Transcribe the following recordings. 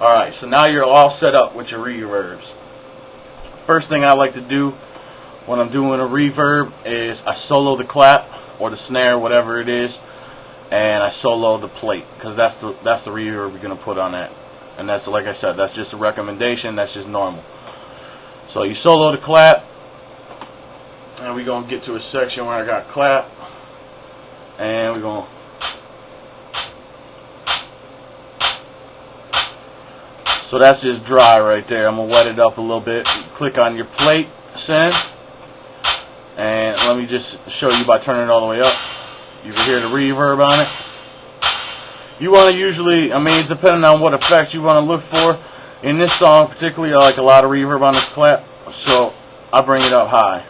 Alright, so now you're all set up with your reverbs. First thing I like to do when I'm doing a reverb is I solo the clap or the snare, whatever it is, and I solo the plate, because that's the reverb you're going to put on that. And that's, like I said, that's just a recommendation, that's just normal. So you solo the clap, and we're going to get to a section where I got clap, and we're going to so that's just dry right there. I'm going to wet it up a little bit. Click on your plate, send, and let me just show you by turning it all the way up. You can hear the reverb on it. You want to usually, depending on what effects you want to look for. In this song particularly, I like a lot of reverb on this clap, so I bring it up high.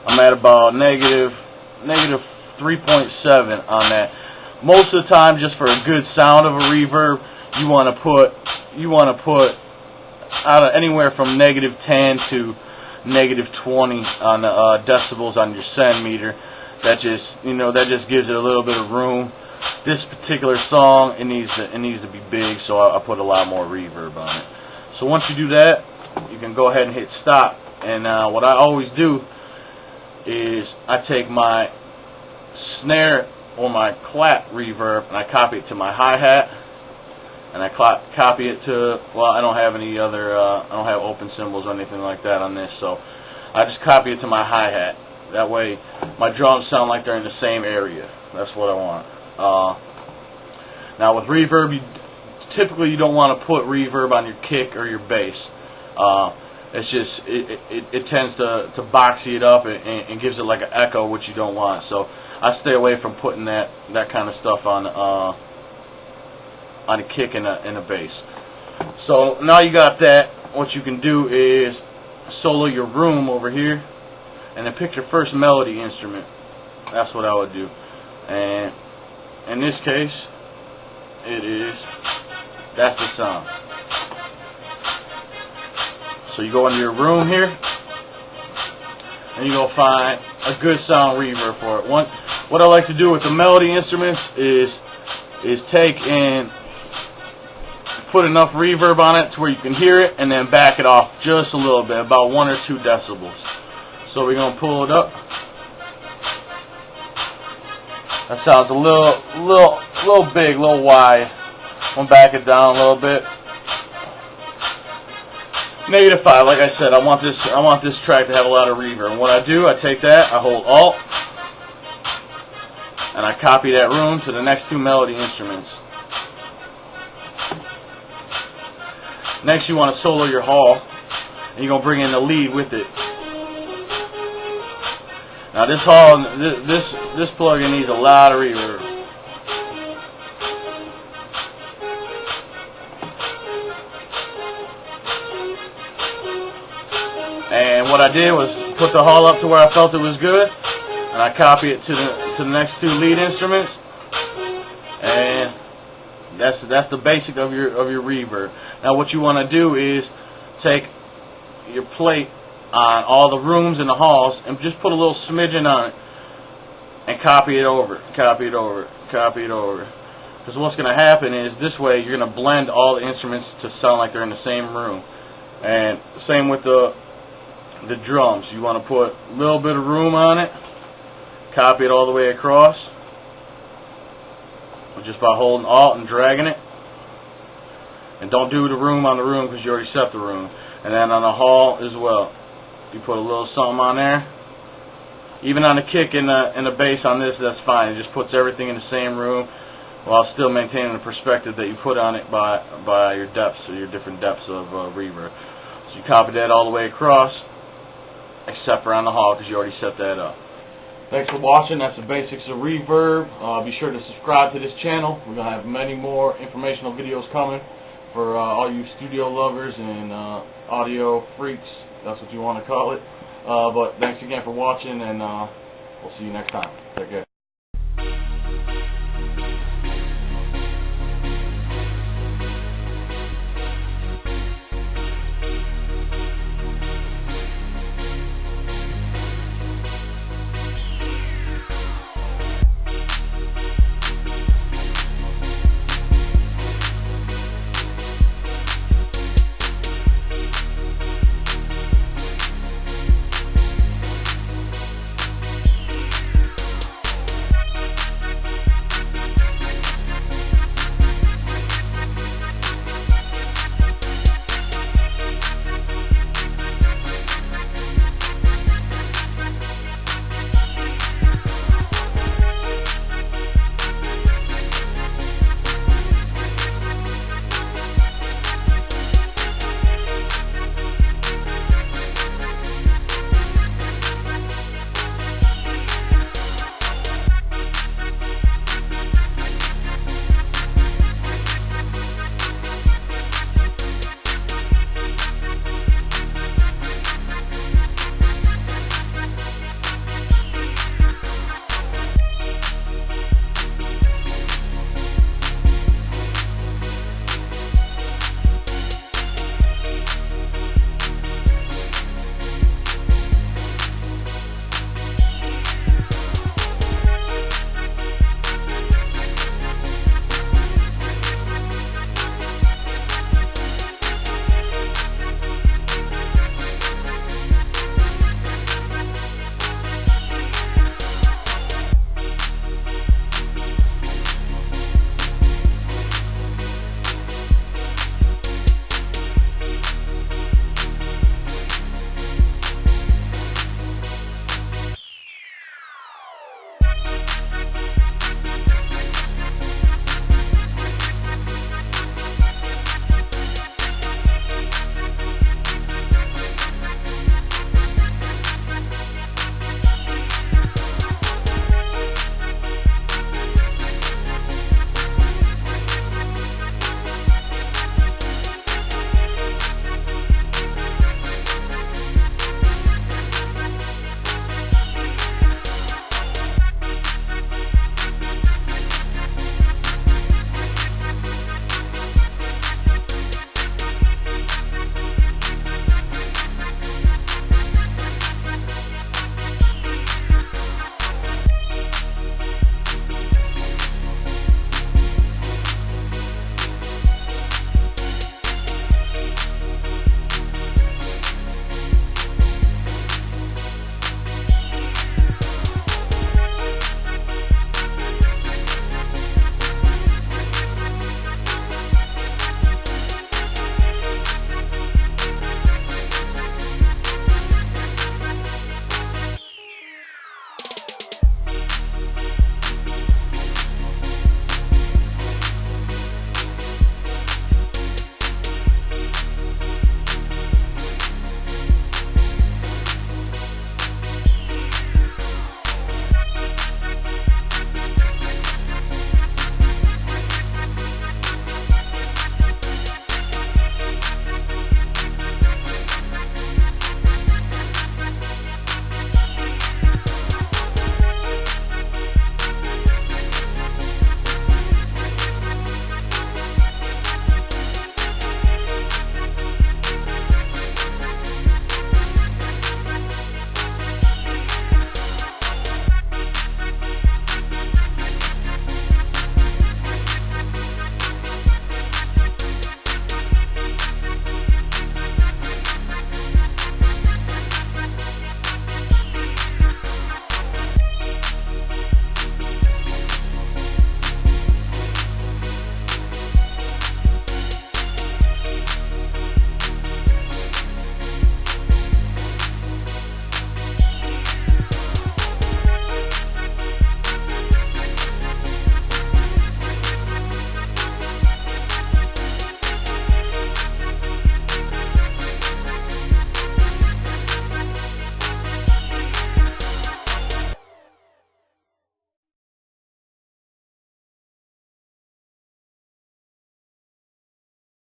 I'm at about negative 3.7 on that. Most of the time, just for a good sound of a reverb, you want to put out of anywhere from -10 to -20 on the decibels on your send meter. That just gives it a little bit of room. This particular song, it needs to be big, so I put a lot more reverb on it. So once you do that, you can go ahead and hit stop. And what I always do is I take my snare or my clap reverb and I copy it to my hi-hat. And I copy it to, well, I don't have any other, I don't have open cymbals or anything like that on this, so I just copy it to my hi-hat. That way, my drums sound like they're in the same area. That's what I want. Now with reverb, typically you don't want to put reverb on your kick or your bass. It's just, it tends to boxy it up and gives it like an echo, which you don't want. So I stay away from putting that kind of stuff on a kick and a bass. So now you got that, what you can do is solo your room over here and then pick your first melody instrument. That's what I would do. And in this case, that's the sound. So you go into your room here and you go find a good sound reverb for it. What I like to do with the melody instruments is take and put enough reverb on it to where you can hear it, and then back it off just a little bit, about 1 or 2 decibels. So we're gonna pull it up. That sounds a little big, a little wide. I'm gonna back it down a little bit. -5, like I said, I want this track to have a lot of reverb. And what I do, I take that, I hold Alt, and I copy that room to the next 2 melody instruments. Next, you want to solo your hall, and you're gonna bring in the lead with it. Now this hall, this plugin needs a lot of reverb. And what I did was put the hall up to where I felt it was good, and I copy it to the next 2 lead instruments, and that's the basic of your reverb. Now what you want to do is take your plate on all the rooms in the halls and just put a little smidgen on it and copy it over, copy it over, copy it over. Because what's going to happen is this way you're going to blend all the instruments to sound like they're in the same room. And same with the drums. You want to put a little bit of room on it, copy it all the way across, just by holding Alt and dragging it. And don't do the room on the room because you already set the room. And then on the hall as well, you put a little something on there. Even on the kick and the bass on this, that's fine. It just puts everything in the same room while still maintaining the perspective that you put on it by your depths, or your different depths of reverb. So you copy that all the way across, except for on the hall because you already set that up. Thanks for watching. That's the basics of reverb. Be sure to subscribe to this channel. We're going to have many more informational videos coming for all you studio lovers and audio freaks. That's what you want to call it. But thanks again for watching, and we'll see you next time. Take care.